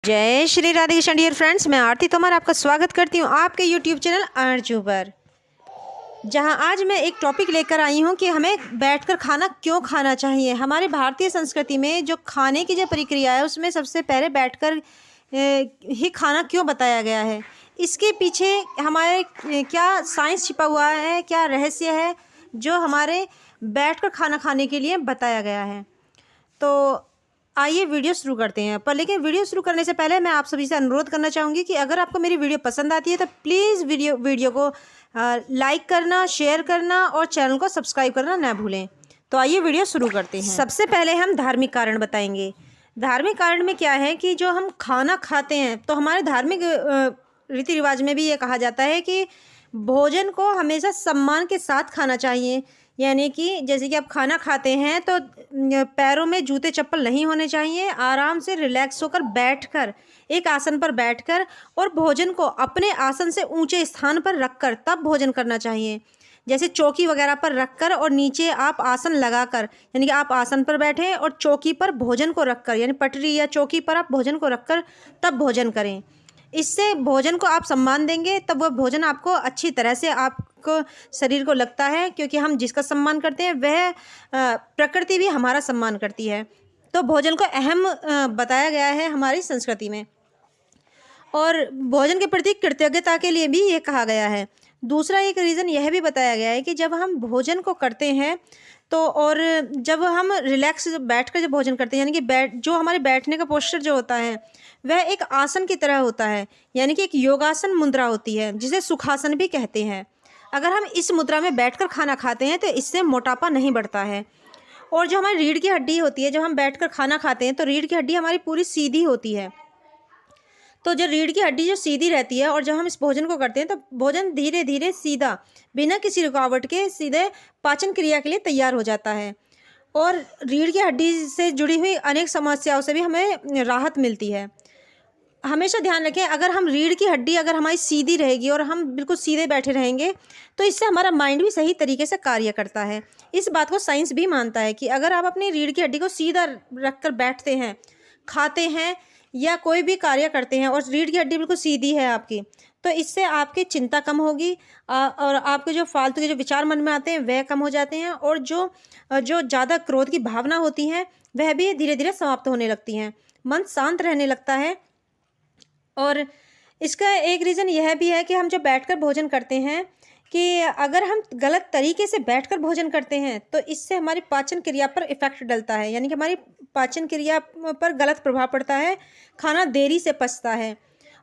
जय Shri Radhe Krishna dear friends, मैं आरती तोमर आपका स्वागत करती हूँ आपके यूट्यूब चैनल आरजू पर, जहाँ आज मैं एक टॉपिक लेकर आई हूँ कि हमें बैठकर खाना क्यों खाना चाहिए। हमारे भारतीय संस्कृति में जो खाने की जो प्रक्रिया है उसमें सबसे पहले बैठकर ही खाना क्यों बताया गया है, इसके पीछे हमारे क्या साइंस छिपा हुआ है, क्या रहस्य है जो हमारे बैठकर खाना खाने के लिए बताया गया है। तो आइए वीडियो शुरू करते हैं। पर लेकिन वीडियो शुरू करने से पहले मैं आप सभी से अनुरोध करना चाहूँगी कि अगर आपको मेरी वीडियो पसंद आती है तो प्लीज़ वीडियो को लाइक करना, शेयर करना और चैनल को सब्सक्राइब करना ना भूलें। तो आइए वीडियो शुरू करते हैं। सबसे पहले हम धार्मिक कारण बताएंगे। धार्मिक कारण में क्या है कि जो हम खाना खाते हैं तो हमारे धार्मिक रीति रिवाज में भी ये कहा जाता है कि भोजन को हमेशा सम्मान के साथ खाना चाहिए। यानी कि जैसे कि आप खाना खाते हैं तो पैरों में जूते चप्पल नहीं होने चाहिए, आराम से रिलैक्स होकर बैठकर एक आसन पर बैठकर और भोजन को अपने आसन से ऊंचे स्थान पर रखकर तब भोजन करना चाहिए। जैसे चौकी वगैरह पर रखकर और नीचे आप आसन लगाकर, यानी कि आप आसन पर बैठे और चौकी पर भोजन को रखकर, यानी पटरी या चौकी पर आप भोजन को रखकर तब भोजन करें। इससे भोजन को आप सम्मान देंगे तब वह भोजन आपको अच्छी तरह से आपको शरीर को लगता है, क्योंकि हम जिसका सम्मान करते हैं वह प्रकृति भी हमारा सम्मान करती है। तो भोजन को अहम बताया गया है हमारी संस्कृति में, और भोजन के प्रति कृतज्ञता के लिए भी ये कहा गया है। दूसरा एक रीज़न यह भी बताया गया है कि जब हम भोजन को करते हैं तो और जब हम रिलैक्स बैठकर जब भोजन करते हैं, यानी कि जो हमारे बैठने का पोस्चर जो होता है वह एक आसन की तरह होता है, यानी कि एक योगासन मुद्रा होती है जिसे सुखासन भी कहते हैं। अगर हम इस मुद्रा में बैठकर खाना खाते हैं तो इससे मोटापा नहीं बढ़ता है। और जो हमारी रीढ़ की हड्डी होती है, जब हम बैठकर खाना खाते हैं तो रीढ़ की हड्डी हमारी पूरी सीधी होती है। तो जो रीढ़ की हड्डी जो सीधी रहती है और जब हम इस भोजन को करते हैं तो भोजन धीरे धीरे सीधा बिना किसी रुकावट के सीधे पाचन क्रिया के लिए तैयार हो जाता है, और रीढ़ की हड्डी से जुड़ी हुई अनेक समस्याओं से भी हमें राहत मिलती है। हमेशा ध्यान रखें, अगर हम रीढ़ की हड्डी अगर हमारी सीधी रहेगी और हम बिल्कुल सीधे बैठे रहेंगे तो इससे हमारा माइंड भी सही तरीके से कार्य करता है। इस बात को साइंस भी मानता है कि अगर आप अपनी रीढ़ की हड्डी को सीधा रखकर बैठते हैं, खाते हैं या कोई भी कार्य करते हैं और रीढ़ की हड्डी बिल्कुल सीधी है आपकी, तो इससे आपकी चिंता कम होगी और आपके जो फालतू के जो विचार मन में आते हैं वह कम हो जाते हैं, और जो ज़्यादा क्रोध की भावना होती हैं वह भी धीरे धीरे समाप्त होने लगती हैं। मन शांत रहने लगता है। और इसका एक रीज़न यह भी है कि हम जब बैठकर भोजन करते हैं कि अगर हम गलत तरीके से बैठकर भोजन करते हैं तो इससे हमारी पाचन क्रिया पर इफ़ेक्ट डलता है, यानी कि हमारी पाचन क्रिया पर गलत प्रभाव पड़ता है। खाना देरी से पचता है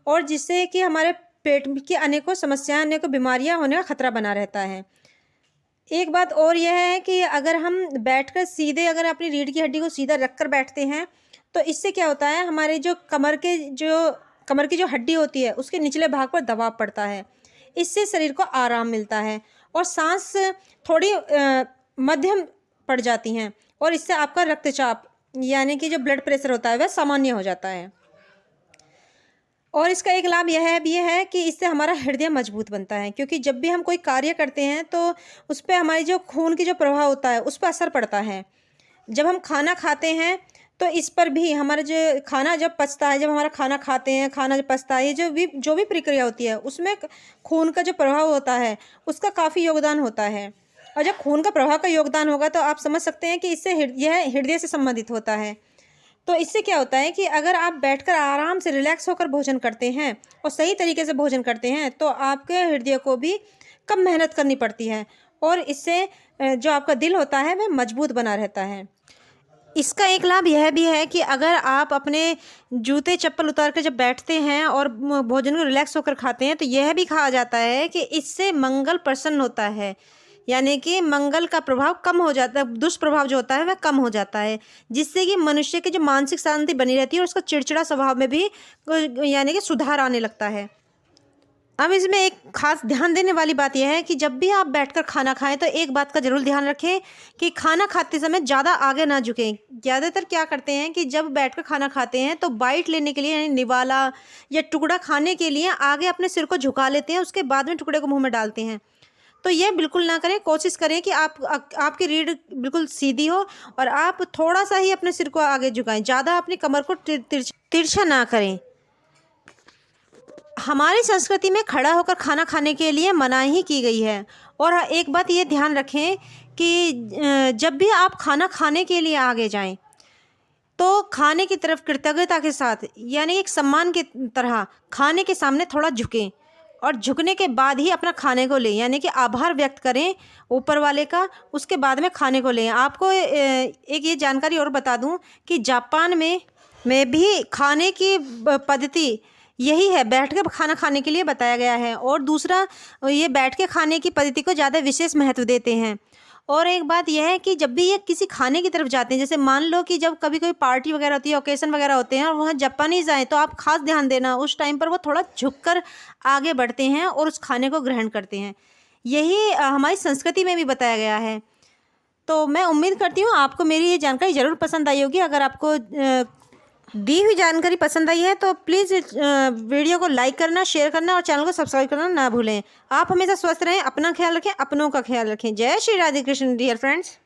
और जिससे कि हमारे पेट की अनेकों समस्याएं, अनेकों बीमारियां होने का खतरा बना रहता है। एक बात और यह है कि अगर हम बैठकर सीधे अगर अपनी रीढ़ की हड्डी को सीधा रखकर बैठते हैं तो इससे क्या होता है, हमारे जो कमर की जो हड्डी होती है उसके निचले भाग पर दबाव पड़ता है। इससे शरीर को आराम मिलता है और सांस थोड़ी मध्यम पड़ जाती हैं, और इससे आपका रक्तचाप यानी कि जो ब्लड प्रेशर होता है वह सामान्य हो जाता है। और इसका एक लाभ यह भी है कि इससे हमारा हृदय मजबूत बनता है, क्योंकि जब भी हम कोई कार्य करते हैं तो उस पर हमारी जो खून की जो प्रवाह होता है उस पर असर पड़ता है। जब हम खाना खाते हैं तो इस पर भी हमारा जो खाना जब पचता है, जब हमारा खाना खाते हैं, खाना जब पचता है, ये जो भी प्रक्रिया होती है उसमें खून का जो प्रभाव होता है उसका काफ़ी योगदान होता है। और जब खून का प्रवाह का योगदान होगा तो आप समझ सकते हैं कि इससे यह हृदय से संबंधित होता है। तो इससे क्या होता है कि अगर आप बैठकर आराम से रिलैक्स होकर भोजन करते हैं और सही तरीके से भोजन करते हैं तो आपके हृदय को भी कम मेहनत करनी पड़ती है, और इससे जो आपका दिल होता है वह मजबूत बना रहता है। इसका एक लाभ यह भी है कि अगर आप अपने जूते चप्पल उतार कर जब बैठते हैं और भोजन को रिलैक्स होकर खाते हैं तो यह भी कहा जाता है कि इससे मंगल प्रसन्न होता है, यानी कि मंगल का प्रभाव कम हो जाता है, दुष्प्रभाव जो होता है वह कम हो जाता है, जिससे कि मनुष्य की जो मानसिक शांति बनी रहती है और उसका चिड़चिड़ा स्वभाव में भी यानी कि सुधार आने लगता है। अब इसमें एक खास ध्यान देने वाली बात यह है कि जब भी आप बैठकर खाना खाएं तो एक बात का जरूर ध्यान रखें कि खाना खाते समय ज़्यादा आगे ना झुकें। ज़्यादातर क्या करते हैं कि जब बैठकर खाना खाते हैं तो बाइट लेने के लिए, यानी निवाला या टुकड़ा खाने के लिए आगे अपने सिर को झुका लेते हैं, उसके बाद में टुकड़े को मुंह में डालते हैं। तो ये बिल्कुल ना करें। कोशिश करें कि आपकी रीढ़ बिल्कुल सीधी हो और आप थोड़ा सा ही अपने सिर को आगे झुकाएं, ज़्यादा अपनी कमर को तिरछा ना करें। हमारी संस्कृति में खड़ा होकर खाना खाने के लिए मनाही की गई है। और एक बात ये ध्यान रखें कि जब भी आप खाना खाने के लिए आगे जाएं तो खाने की तरफ कृतज्ञता के साथ, यानी एक सम्मान की तरह खाने के सामने थोड़ा झुकें और झुकने के बाद ही अपना खाने को लें, यानी कि आभार व्यक्त करें ऊपर वाले का, उसके बाद में खाने को लें। आपको एक ये जानकारी और बता दूं कि जापान में भी खाने की पद्धति यही है, बैठ के खाना खाने के लिए बताया गया है। और दूसरा, ये बैठ के खाने की पद्धति को ज़्यादा विशेष महत्व देते हैं। और एक बात यह है कि जब भी ये किसी खाने की तरफ जाते हैं, जैसे मान लो कि जब कभी कोई पार्टी वगैरह होती है, ओकेज़न वगैरह होते हैं और वहाँ जापानीज़ आए, तो आप खास ध्यान देना, उस टाइम पर वो थोड़ा झुककर आगे बढ़ते हैं और उस खाने को ग्रहण करते हैं। यही हमारी संस्कृति में भी बताया गया है। तो मैं उम्मीद करती हूँ आपको मेरी ये जानकारी ज़रूर पसंद आई होगी। अगर आपको दी हुई जानकारी पसंद आई है तो प्लीज़ वीडियो को लाइक करना, शेयर करना और चैनल को सब्सक्राइब करना ना भूलें। आप हमेशा स्वस्थ रहें, अपना ख्याल रखें, अपनों का ख्याल रखें। जय श्री राधे कृष्ण डियर फ्रेंड्स।